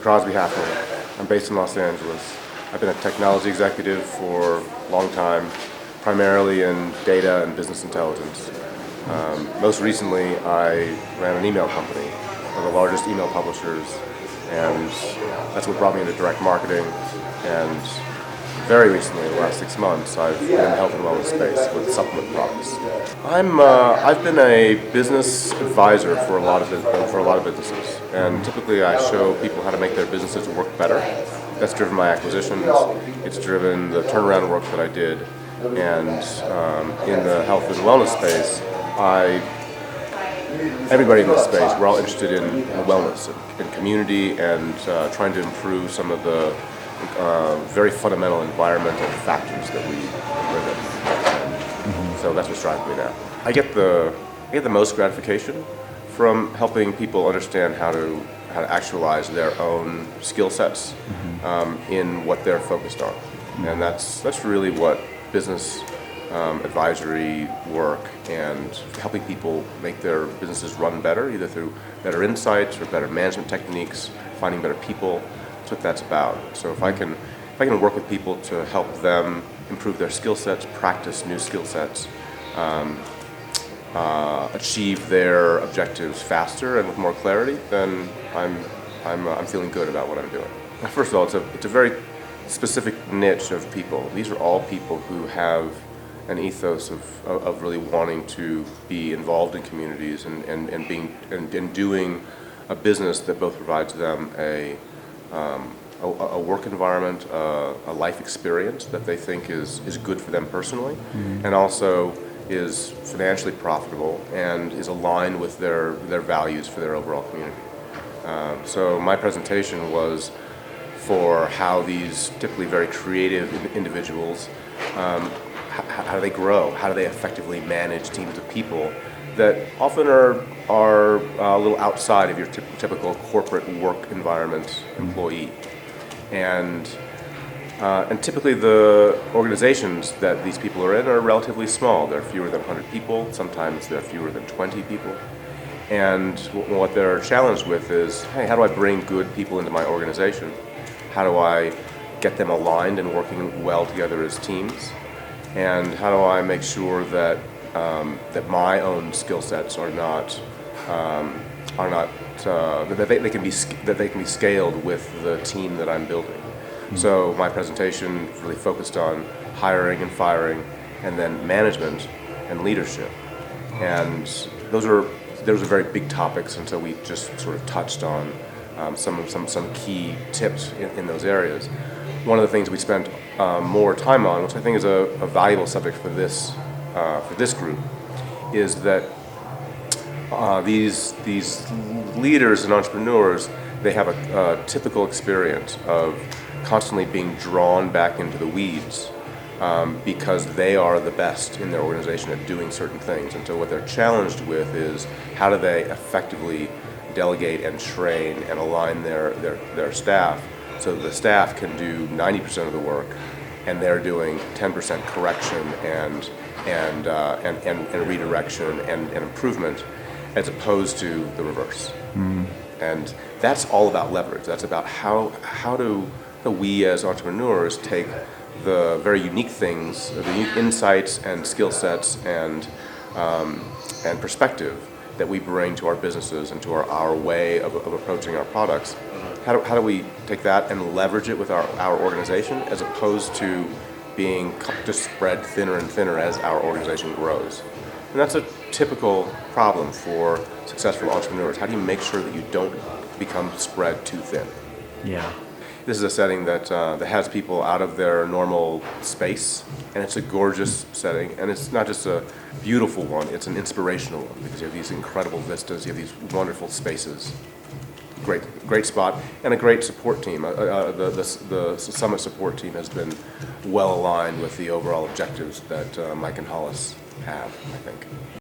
Crosby, Haffner. I'm based in Los Angeles. I've been a technology executive for a long time, primarily in data and business intelligence. Most recently, I ran an email company, one of the largest email publishers, and that's what brought me into direct marketing. And very recently, in the last 6 months, I've been in the health and wellness space with supplement products. I've been a business advisor for a lot of businesses, and typically I show people how to make their businesses work better. That's driven my acquisitions. It's driven the turnaround work that I did, and in the health and wellness space, everybody in this space, we're all interested in wellness and community and trying to improve some of the very fundamental environmental factors that we live in. So that's what's driving me now. I get the most gratification from helping people understand how to actualize their own skill sets in what they're focused on, and that's really what business advisory work and helping people make their businesses run better, either through better insights or better management techniques, finding better people. That's what that's about. So if I can work with people to help them improve their skill sets, practice new skill sets, achieve their objectives faster and with more clarity, then I'm feeling good about what I'm doing. First of all, it's a very specific niche of people. These are all people who have an ethos of really wanting to be involved in communities and doing a business that both provides them a work environment, a life experience that they think is good for them personally, and also is financially profitable and is aligned with their values for their overall community. So my presentation was for how these typically very creative individuals, how do they grow? How do they effectively manage teams of people that often are a little outside of your typical corporate work environment employee? And typically the organizations that these people are in are relatively small. They're fewer than 100 people. Sometimes they're fewer than 20 people. And what they're challenged with is, hey, how do I bring good people into my organization? How do I get them aligned and working well together as teams? And how do I make sure that that my own skill sets are not that they can be scaled with the team that I'm building? So my presentation really focused on hiring and firing, and then management and leadership. And those are very big topics, and so we just sort of touched on some key tips in those areas. One of the things we spent more time on, which I think is a valuable subject for this group, is that these leaders and entrepreneurs, they have a typical experience of constantly being drawn back into the weeds because they are the best in their organization at doing certain things. And so what they're challenged with is how do they effectively delegate and train and align their staff so that the staff can do 90% of the work and they're doing 10% correction and redirection and improvement, as opposed to the reverse. And that's all about leverage. That's about how do we as entrepreneurs take the very unique things, the unique insights and skill sets and perspective that we bring to our businesses and to our way of approaching our products. How do we take that and leverage it with our organization, as opposed to being just spread thinner and thinner as our organization grows? And that's a typical problem for successful entrepreneurs. How do you make sure that you don't become spread too thin? Yeah. This is a setting that has people out of their normal space, and it's a gorgeous setting, and it's not just a beautiful one, it's an inspirational one, because you have these incredible vistas, you have these wonderful spaces. Great spot, and a great support team. The Summit support team has been well aligned with the overall objectives that Mike and Hollis have, I think.